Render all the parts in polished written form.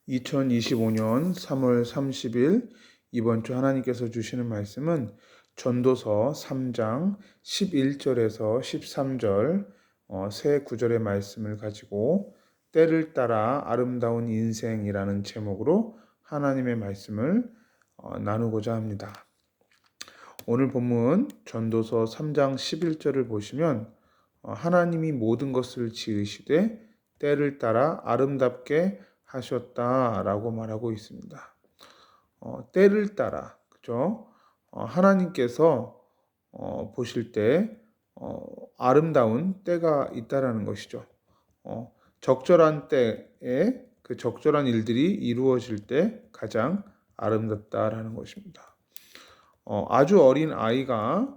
2025년 3월 30일 이번 주 하나님께서 주시는 말씀은 전도서 3장 11절에서 13절 세 구절의 말씀을 가지고 때를 따라 아름다운 인생이라는 제목으로 하나님의 말씀을 나누고자 합니다. 오늘 본문 전도서 3장 11절을 보시면 하나님이 모든 것을 지으시되 때를 따라 아름답게 하셨다라고 말하고 있습니다. 때를 따라, 그죠? 하나님께서 보실 때 아름다운 때가 있다라는 것이죠. 적절한 때에 그 적절한 일들이 이루어질 때 가장 아름답다라는 것입니다. 아주 어린 아이가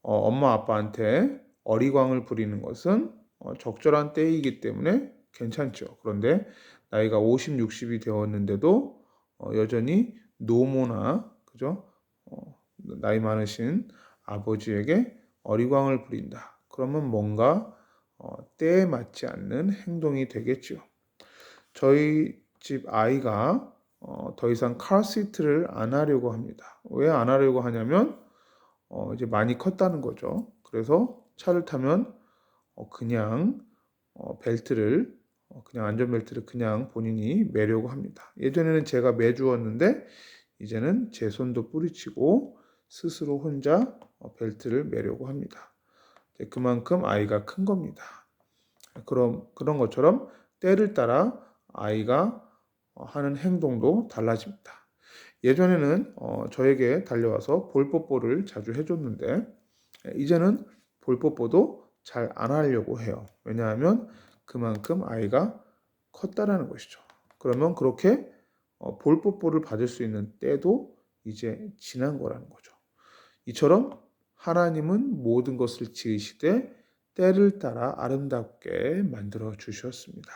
엄마 아빠한테 어리광을 부리는 것은 적절한 때이기 때문에 괜찮죠. 그런데 나이가 50, 60이 되었는데도 여전히 노모나 그죠? 나이 많으신 아버지에게 어리광을 부린다. 그러면 뭔가 때에 맞지 않는 행동이 되겠죠. 저희 집 아이가 더 이상 카시트를 안 하려고 합니다. 왜 안 하려고 하냐면 이제 많이 컸다는 거죠. 그래서 차를 타면 그냥 벨트를 그냥 안전벨트를 그냥 본인이 매려고 합니다. 예전에는 제가 매주었는데 이제는 제 손도 뿌리치고 스스로 혼자 벨트를 매려고 합니다. 그만큼 아이가 큰 겁니다. 그런 것처럼 때를 따라 아이가 하는 행동도 달라집니다. 예전에는 저에게 달려와서 볼뽀뽀를 자주 해줬는데 이제는 볼뽀뽀도 잘 안 하려고 해요. 왜냐하면 그만큼 아이가 컸다라는 것이죠. 그러면 그렇게 볼뽀뽀를 받을 수 있는 때도 이제 지난 거라는 거죠. 이처럼 하나님은 모든 것을 지으시되 때를 따라 아름답게 만들어 주셨습니다.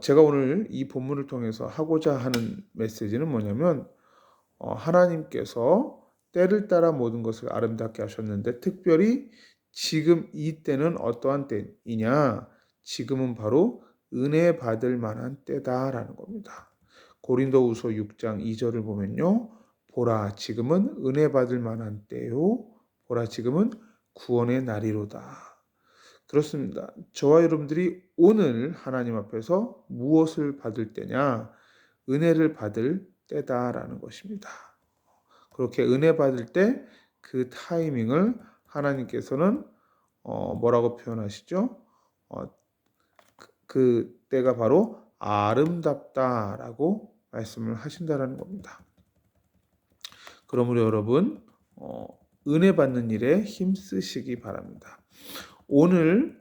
제가 오늘 이 본문을 통해서 하고자 하는 메시지는 뭐냐면 하나님께서 때를 따라 모든 것을 아름답게 하셨는데 특별히 지금 이 때는 어떠한 때이냐? 지금은 바로 은혜 받을 만한 때다라는 겁니다. 고린도후서 6장 2절을 보면요. 보라 지금은 은혜 받을 만한 때요. 보라 지금은 구원의 날이로다. 그렇습니다. 저와 여러분들이 오늘 하나님 앞에서 무엇을 받을 때냐? 은혜를 받을 때다라는 것입니다. 그렇게 은혜 받을 때 그 타이밍을 하나님께서는 뭐라고 표현하시죠? 그 때가 바로 아름답다라고 말씀을 하신다라는 겁니다. 그러므로 여러분 은혜 받는 일에 힘쓰시기 바랍니다. 오늘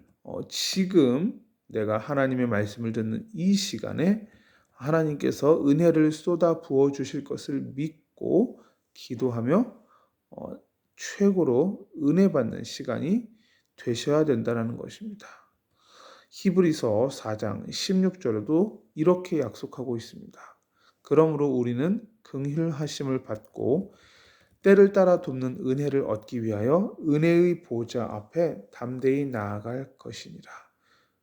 지금 내가 하나님의 말씀을 듣는 이 시간에 하나님께서 은혜를 쏟아 부어 주실 것을 믿고 기도하며 최고로 은혜 받는 시간이 되셔야 된다는 것입니다. 히브리서 4장 16절에도 이렇게 약속하고 있습니다. 그러므로 우리는 긍휼하심을 받고 때를 따라 돕는 은혜를 얻기 위하여 은혜의 보좌 앞에 담대히 나아갈 것이니라.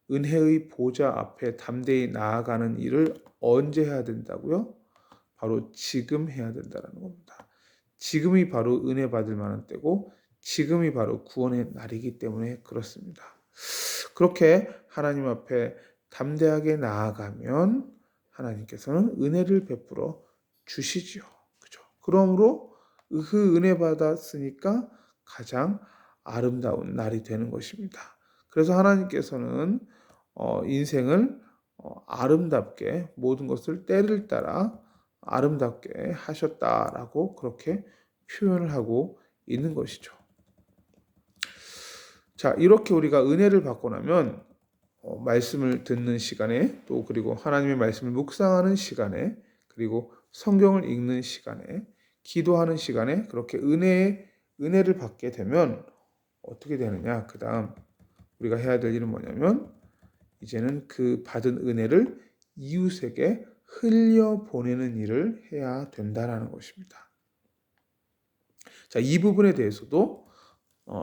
은혜의 보좌 앞에 담대히 나아가는 일을 언제 해야 된다고요? 바로 지금 해야 된다는 겁니다. 지금이 바로 은혜 받을 만한 때고 지금이 바로 구원의 날이기 때문에 그렇습니다. 그렇게 하나님 앞에 담대하게 나아가면 하나님께서는 은혜를 베풀어 주시지요. 그죠? 그러므로 그 은혜 받았으니까 가장 아름다운 날이 되는 것입니다. 그래서 하나님께서는 인생을 아름답게 모든 것을 때를 따라 아름답게 하셨다라고 그렇게 표현을 하고 있는 것이죠. 자, 이렇게 우리가 은혜를 받고 나면 말씀을 듣는 시간에 또 그리고 하나님의 말씀을 묵상하는 시간에 그리고 성경을 읽는 시간에 기도하는 시간에 그렇게 은혜를 받게 되면 어떻게 되느냐? 그다음 우리가 해야 될 일은 뭐냐면 이제는 그 받은 은혜를 이웃에게 흘려보내는 일을 해야 된다라는 것입니다. 자, 이 부분에 대해서도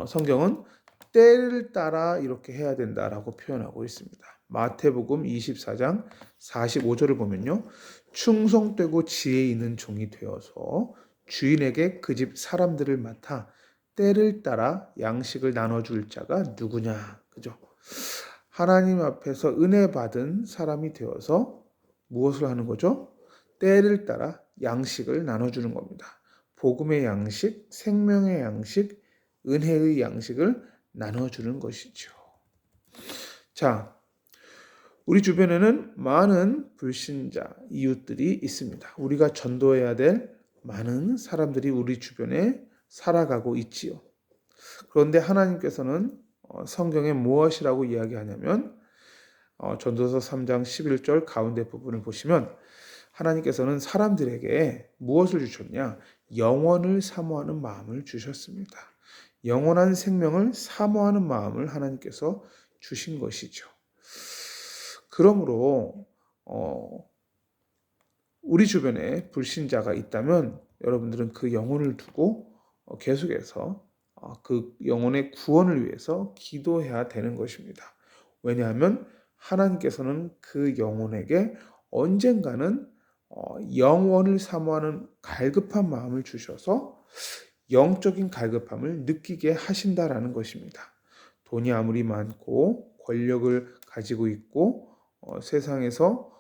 성경은 때를 따라 이렇게 해야 된다라고 표현하고 있습니다. 마태복음 24장 45절을 보면요. 충성되고 지혜 있는 종이 되어서 주인에게 그 집 사람들을 맡아 때를 따라 양식을 나눠줄 자가 누구냐. 그죠? 하나님 앞에서 은혜 받은 사람이 되어서 무엇을 하는 거죠? 때를 따라 양식을 나눠주는 겁니다. 복음의 양식, 생명의 양식, 은혜의 양식을 나눠주는 것이죠. 자, 우리 주변에는 많은 불신자 이웃들이 있습니다. 우리가 전도해야 될 많은 사람들이 우리 주변에 살아가고 있지요. 그런데 하나님께서는 성경에 무엇이라고 이야기하냐면 전도서 3장 11절 가운데 부분을 보시면 하나님께서는 사람들에게 무엇을 주셨냐? 영원을 사모하는 마음을 주셨습니다. 영원한 생명을 사모하는 마음을 하나님께서 주신 것이죠. 그러므로 우리 주변에 불신자가 있다면 여러분들은 그 영혼을 두고 계속해서 그 영혼의 구원을 위해서 기도해야 되는 것입니다. 왜냐하면 하나님께서는 그 영혼에게 언젠가는 영원을 사모하는 갈급한 마음을 주셔서 영적인 갈급함을 느끼게 하신다라는 것입니다. 돈이 아무리 많고 권력을 가지고 있고 세상에서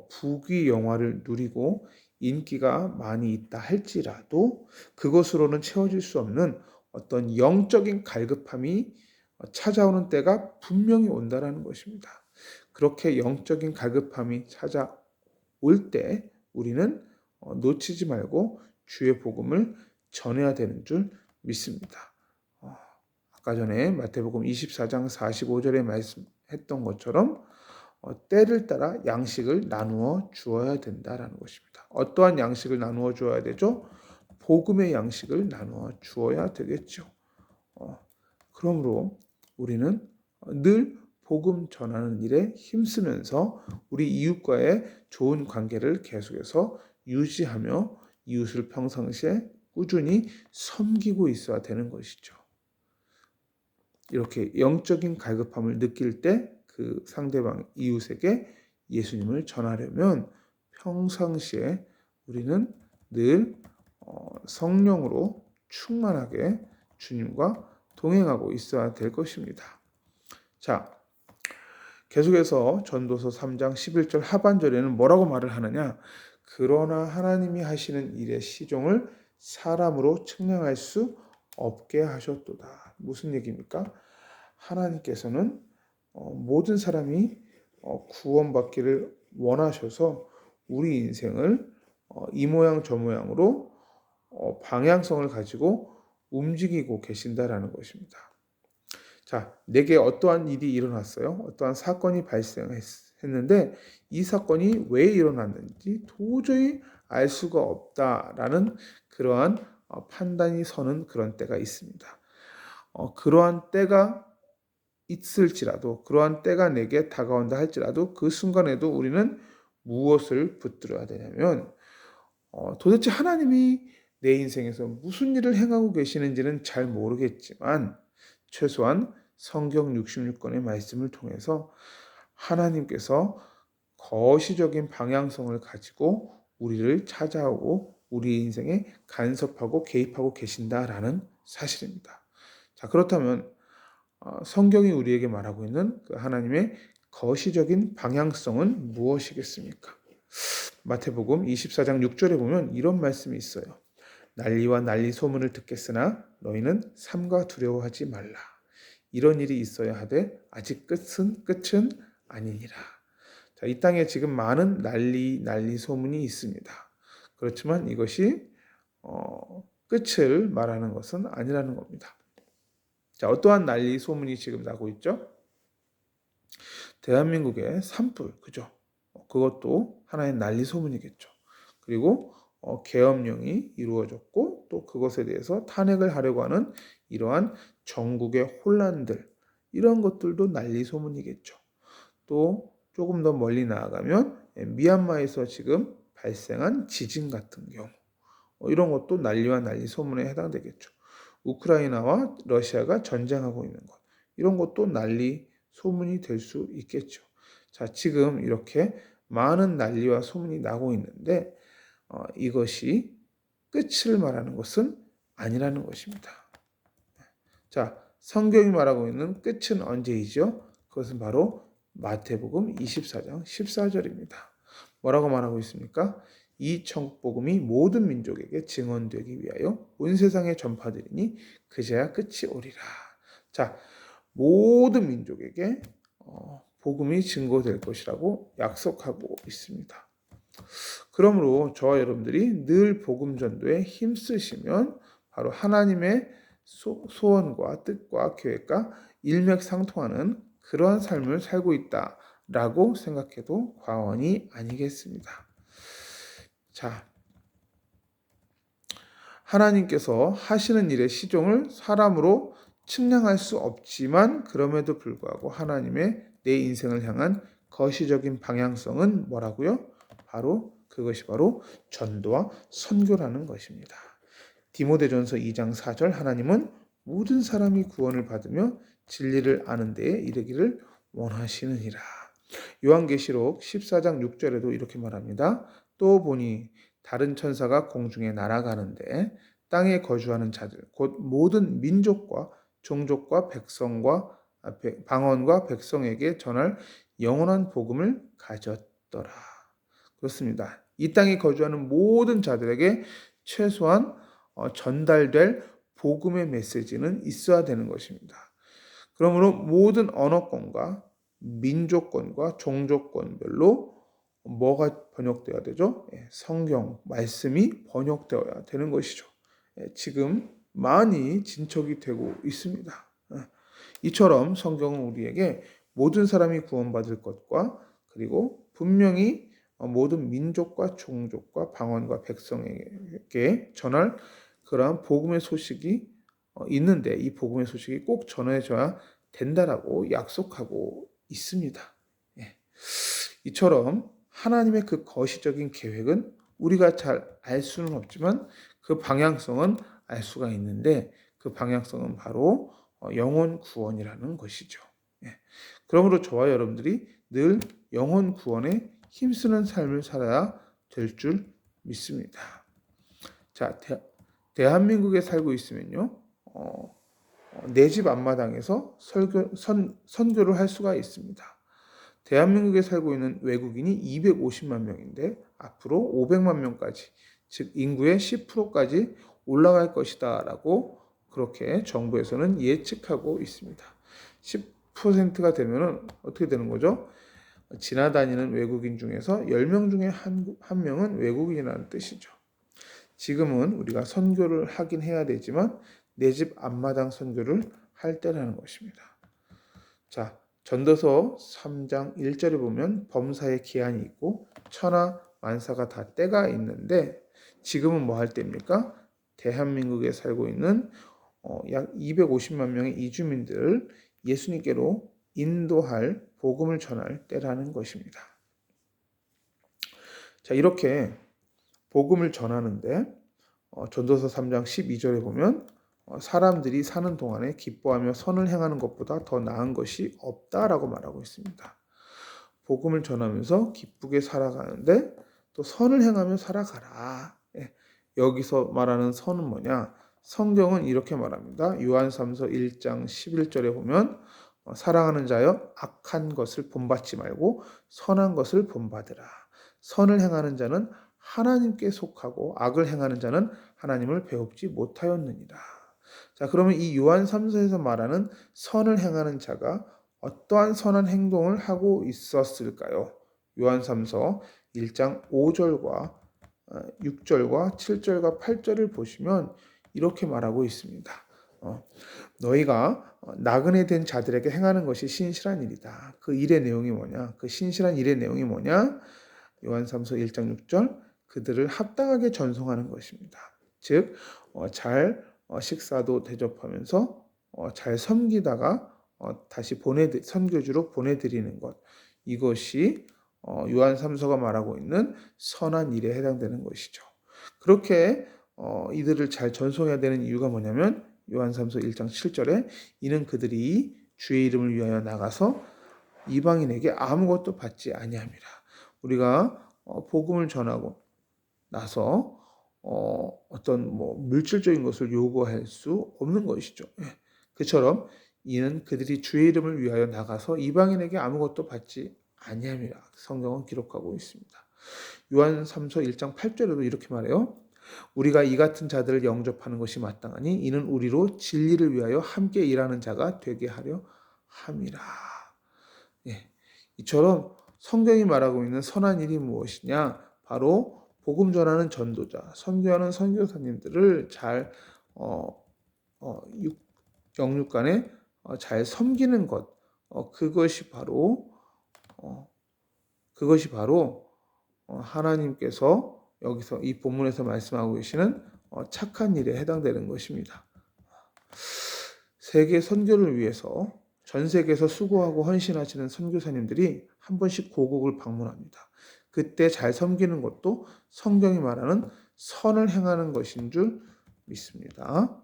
부귀 영화를 누리고 인기가 많이 있다 할지라도 그것으로는 채워질 수 없는 어떤 영적인 갈급함이 찾아오는 때가 분명히 온다라는 것입니다. 그렇게 영적인 갈급함이 찾아올 때 우리는 놓치지 말고 주의 복음을 전해야 되는 줄 믿습니다. 아까 전에 마태복음 24장 45절에 말씀했던 것처럼 때를 따라 양식을 나누어 주어야 된다라는 것입니다. 어떠한 양식을 나누어 주어야 되죠? 복음의 양식을 나누어 주어야 되겠죠. 그러므로 우리는 늘 복음 전하는 일에 힘쓰면서 우리 이웃과의 좋은 관계를 계속해서 유지하며 이웃을 평상시에 꾸준히 섬기고 있어야 되는 것이죠. 이렇게 영적인 갈급함을 느낄 때 그 상대방 이웃에게 예수님을 전하려면 평상시에 우리는 늘 성령으로 충만하게 주님과 동행하고 있어야 될 것입니다. 자, 계속해서 전도서 3장 11절 하반절에는 뭐라고 말을 하느냐? 그러나 하나님이 하시는 일의 시종을 사람으로 측량할 수 없게 하셨도다. 무슨 얘기입니까? 하나님께서는 모든 사람이 구원받기를 원하셔서 우리 인생을 이 모양 저 모양으로 방향성을 가지고 움직이고 계신다라는 것입니다. 자, 내게 어떠한 일이 일어났어요. 어떠한 사건이 발생했는데 이 사건이 왜 일어났는지 도저히 알 수가 없다라는 그러한 판단이 서는 그런 때가 있습니다. 그러한 때가 있을지라도 그러한 때가 내게 다가온다 할지라도 그 순간에도 우리는 무엇을 붙들어야 되냐면 도대체 하나님이 내 인생에서 무슨 일을 행하고 계시는지는 잘 모르겠지만 최소한 성경 66권의 말씀을 통해서 하나님께서 거시적인 방향성을 가지고 우리를 찾아오고 우리 인생에 간섭하고 개입하고 계신다라는 사실입니다. 자, 그렇다면 성경이 우리에게 말하고 있는 그 하나님의 거시적인 방향성은 무엇이겠습니까? 마태복음 24장 6절에 보면 이런 말씀이 있어요. 난리와 난리 소문을 듣겠으나 너희는 삼가 두려워하지 말라. 이런 일이 있어야 하되 아직 끝은 아니니라. 자, 이 땅에 지금 많은 난리 소문이 있습니다. 그렇지만 이것이 끝을 말하는 것은 아니라는 겁니다. 자, 어떠한 난리 소문이 지금 나고 있죠? 대한민국의 산불, 그죠? 그것도 하나의 난리 소문이겠죠. 그리고 계엄령이 이루어졌고 또 그것에 대해서 탄핵을 하려고 하는 이러한 전국의 혼란들, 이런 것들도 난리 소문이겠죠. 또 조금 더 멀리 나아가면 미얀마에서 지금 발생한 지진 같은 경우, 이런 것도 난리와 난리 소문에 해당되겠죠. 우크라이나와 러시아가 전쟁하고 있는 것, 이런 것도 난리 소문이 될 수 있겠죠. 자, 지금 이렇게 많은 난리와 소문이 나고 있는데 이것이 끝을 말하는 것은 아니라는 것입니다. 자, 성경이 말하고 있는 끝은 언제이죠? 그것은 바로 마태복음 24장 14절입니다. 뭐라고 말하고 있습니까? 이 천국복음이 모든 민족에게 증언되기 위하여 온 세상에 전파되리니 그제야 끝이 오리라. 자, 모든 민족에게 복음이 증거될 것이라고 약속하고 있습니다. 그러므로 저와 여러분들이 늘 복음 전도에 힘쓰시면 바로 하나님의 소원과 뜻과 계획과 일맥상통하는 그러한 삶을 살고 있다라고 생각해도 과언이 아니겠습니다. 자, 하나님께서 하시는 일의 시종을 사람으로 측량할 수 없지만 그럼에도 불구하고 하나님의 내 인생을 향한 거시적인 방향성은 뭐라고요? 그것이 바로 전도와 선교라는 것입니다. 디모데전서 2장 4절 하나님은 모든 사람이 구원을 받으며 진리를 아는 데에 이르기를 원하시느니라. 요한계시록 14장 6절에도 이렇게 말합니다. 또 보니 다른 천사가 공중에 날아가는데 땅에 거주하는 자들 곧 모든 민족과 종족과 백성과 방언과 백성에게 전할 영원한 복음을 가졌더라. 그렇습니다. 이 땅에 거주하는 모든 자들에게 최소한 전달될 복음의 메시지는 있어야 되는 것입니다. 그러므로 모든 언어권과 민족권과 종족권별로 뭐가 번역되어야 되죠? 성경, 말씀이 번역되어야 되는 것이죠. 지금 많이 진척이 되고 있습니다. 이처럼 성경은 우리에게 모든 사람이 구원받을 것과 그리고 분명히 모든 민족과 종족과 방언과 백성에게 전할 그러한 복음의 소식이 있는데 이 복음의 소식이 꼭 전해져야 된다라고 약속하고 있습니다. 이처럼 하나님의 그 거시적인 계획은 우리가 잘 알 수는 없지만 그 방향성은 알 수가 있는데 그 방향성은 바로 영혼 구원이라는 것이죠. 그러므로 저와 여러분들이 늘 영혼 구원에 힘쓰는 삶을 살아야 될 줄 믿습니다. 자, 대한민국에 살고 있으면요, 내 집 앞마당에서 선교를 할 수가 있습니다. 대한민국에 살고 있는 외국인이 250만 명인데 앞으로 500만 명까지, 즉 인구의 10%까지 올라갈 것이다라고 그렇게 정부에서는 예측하고 있습니다. 10%가 되면 어떻게 되는 거죠? 지나다니는 외국인 중에서 10명 중에 한 명은 외국인이라는 뜻이죠. 지금은 우리가 선교를 하긴 해야 되지만 내 집 앞마당 선교를 할 때라는 것입니다. 자, 전도서 3장 1절에 보면 범사에 기한이 있고 천하 만사가 다 때가 있는데 지금은 뭐 할 때입니까? 대한민국에 살고 있는 약 250만 명의 이주민들을 예수님께로 인도할 복음을 전할 때라는 것입니다. 자, 이렇게 복음을 전하는데 전도서 3장 12절에 보면 사람들이 사는 동안에 기뻐하며 선을 행하는 것보다 더 나은 것이 없다라고 말하고 있습니다. 복음을 전하면서 기쁘게 살아가는데 또 선을 행하며 살아가라. 여기서 말하는 선은 뭐냐? 성경은 이렇게 말합니다. 요한삼서 1장 11절에 보면 사랑하는 자여 악한 것을 본받지 말고 선한 것을 본받으라. 선을 행하는 자는 하나님께 속하고 악을 행하는 자는 하나님을 배웁지 못하였느니라. 자, 그러면 이 요한 3서에서 말하는 선을 행하는 자가 어떠한 선한 행동을 하고 있었을까요? 요한 3서 1장 5절과 6절과 7절과 8절을 보시면 이렇게 말하고 있습니다. 너희가 나그네 된 자들에게 행하는 것이 신실한 일이다. 그 일의 내용이 뭐냐? 그 신실한 일의 내용이 뭐냐? 요한 3서 1장 6절 그들을 합당하게 전송하는 것입니다. 즉 잘 식사도 대접하면서 잘 섬기다가 다시 선교주로 보내드리는 것. 이것이 요한 3서가 말하고 있는 선한 일에 해당되는 것이죠. 그렇게 이들을 잘 전송해야 되는 이유가 뭐냐면 요한 3서 1장 7절에 이는 그들이 주의 이름을 위하여 나가서 이방인에게 아무것도 받지 아니함이라. 우리가 복음을 전하고 나서 어떤 물질적인 것을 요구할 수 없는 것이죠. 그처럼 이는 그들이 주의 이름을 위하여 나가서 이방인에게 아무것도 받지 아니함이라. 성경은 기록하고 있습니다. 요한 3서 1장 8절에도 이렇게 말해요. 우리가 이 같은 자들을 영접하는 것이 마땅하니 이는 우리로 진리를 위하여 함께 일하는 자가 되게 하려 함이라. 예. 이처럼 성경이 말하고 있는 선한 일이 무엇이냐? 바로 복음 전하는 전도자, 선교하는 선교사님들을 잘 영육간에 잘 섬기는 것, 그것이 바로 하나님께서 여기서 이 본문에서 말씀하고 계시는 착한 일에 해당되는 것입니다. 세계 선교를 위해서 전 세계에서 수고하고 헌신하시는 선교사님들이 한 번씩 고국을 방문합니다. 그때 잘 섬기는 것도 성경이 말하는 선을 행하는 것인 줄 믿습니다.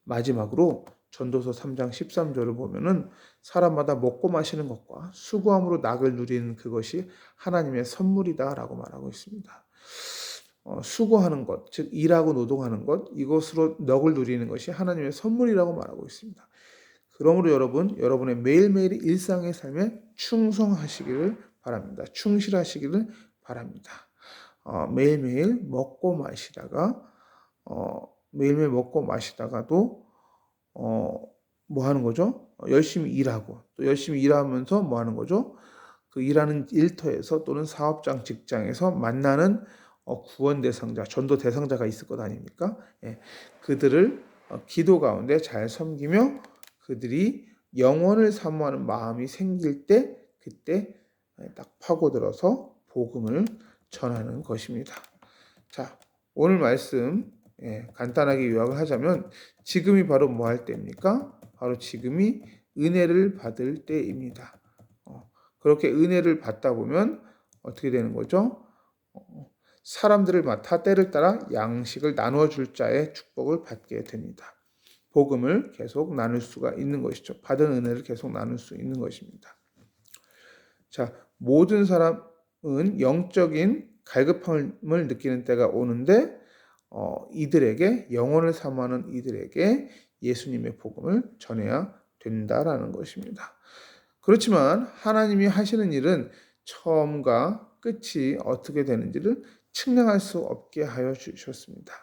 마지막으로 전도서 3장 13절을 보면은 사람마다 먹고 마시는 것과 수고함으로 낙을 누리는 그것이 하나님의 선물이다라고 말하고 있습니다. 수고하는 것, 즉 일하고 노동하는 것, 이것으로 넋을 누리는 것이 하나님의 선물이라고 말하고 있습니다. 그러므로 여러분의 매일매일 일상의 삶에 충성하시기를 바랍니다. 충실하시기를 바랍니다. 매일매일 먹고 마시다가도 뭐 하는 거죠? 열심히 일하고 또 열심히 일하면서 뭐 하는 거죠? 그 일하는 일터에서 또는 사업장 직장에서 만나는 구원 대상자, 전도 대상자가 있을 것 아닙니까? 예, 그들을 기도 가운데 잘 섬기며 그들이 영원을 사모하는 마음이 생길 때 그때 딱 파고들어서 복음을 전하는 것입니다. 자, 오늘 말씀 간단하게 요약을 하자면 지금이 바로 뭐 할 때입니까? 바로 지금이 은혜를 받을 때입니다. 그렇게 은혜를 받다 보면 어떻게 되는 거죠? 사람들을 맡아 때를 따라 양식을 나누어 줄 자의 축복을 받게 됩니다. 복음을 계속 나눌 수가 있는 것이죠. 받은 은혜를 계속 나눌 수 있는 것입니다. 자, 모든 사람은 영적인 갈급함을 느끼는 때가 오는데 이들에게 영혼을 사모하는 이들에게 예수님의 복음을 전해야 된다라는 것입니다. 그렇지만 하나님이 하시는 일은 처음과 끝이 어떻게 되는지를 측량할 수 없게 하여 주셨습니다.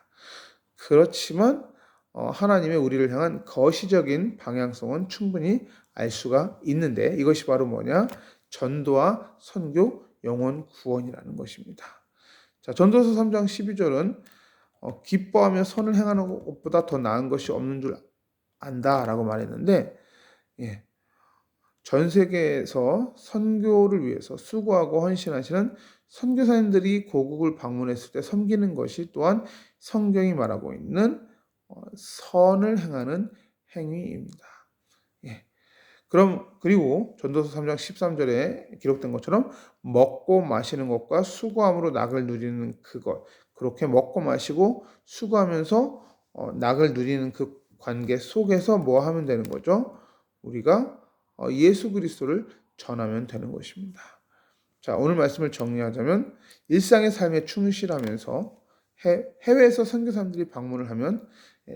그렇지만 하나님의 우리를 향한 거시적인 방향성은 충분히 알 수가 있는데 이것이 바로 뭐냐? 전도와 선교, 영혼 구원이라는 것입니다. 자, 전도서 3장 12절은 기뻐하며 선을 행하는 것보다 더 나은 것이 없는 줄 안다라고 말했는데 전 세계에서 선교를 위해서 수고하고 헌신하시는 선교사님들이 고국을 방문했을 때 섬기는 것이 또한 성경이 말하고 있는 선을 행하는 행위입니다. 그리고 전도서 3장 13절에 기록된 것처럼 먹고 마시는 것과 수고함으로 낙을 누리는 그것, 그렇게 먹고 마시고 수고하면서 낙을 누리는 그 관계 속에서 뭐 하면 되는 거죠? 우리가 예수 그리스도를 전하면 되는 것입니다. 자, 오늘 말씀을 정리하자면 일상의 삶에 충실하면서 해외에서 선교사님들이 방문을 하면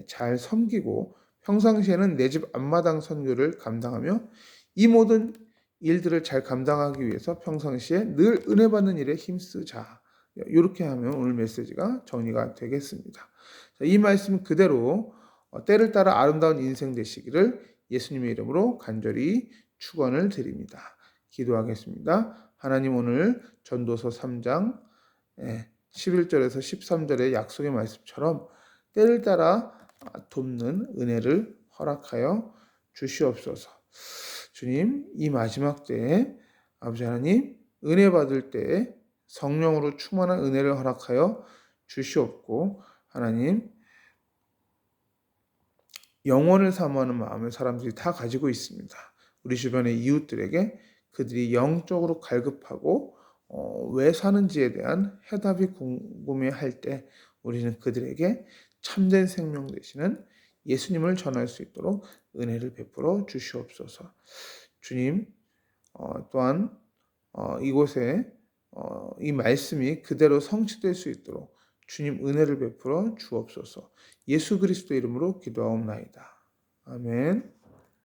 잘 섬기고 평상시에는 내 집 앞마당 선교를 감당하며 이 모든 일들을 잘 감당하기 위해서 평상시에 늘 은혜 받는 일에 힘쓰자. 이렇게 하면 오늘 메시지가 정리가 되겠습니다. 이 말씀 그대로 때를 따라 아름다운 인생 되시기를 예수님의 이름으로 간절히 축원을 드립니다. 기도하겠습니다. 하나님 오늘 전도서 3장 11절에서 13절의 약속의 말씀처럼 때를 따라 돕는 은혜를 허락하여 주시옵소서. 주님, 이 마지막 때에 아버지 하나님 은혜 받을 때에 성령으로 충만한 은혜를 허락하여 주시옵고 하나님 영혼을 사모하는 마음을 사람들이 다 가지고 있습니다. 우리 주변의 이웃들에게 그들이 영적으로 갈급하고 왜 사는지에 대한 해답이 궁금해할 때 우리는 그들에게 참된 생명 되시는 예수님을 전할 수 있도록 은혜를 베풀어 주시옵소서. 주님, 또한 이곳에 이 말씀이 그대로 성취될 수 있도록 주님 은혜를 베풀어 주옵소서. 예수 그리스도 이름으로 기도하옵나이다. 아멘.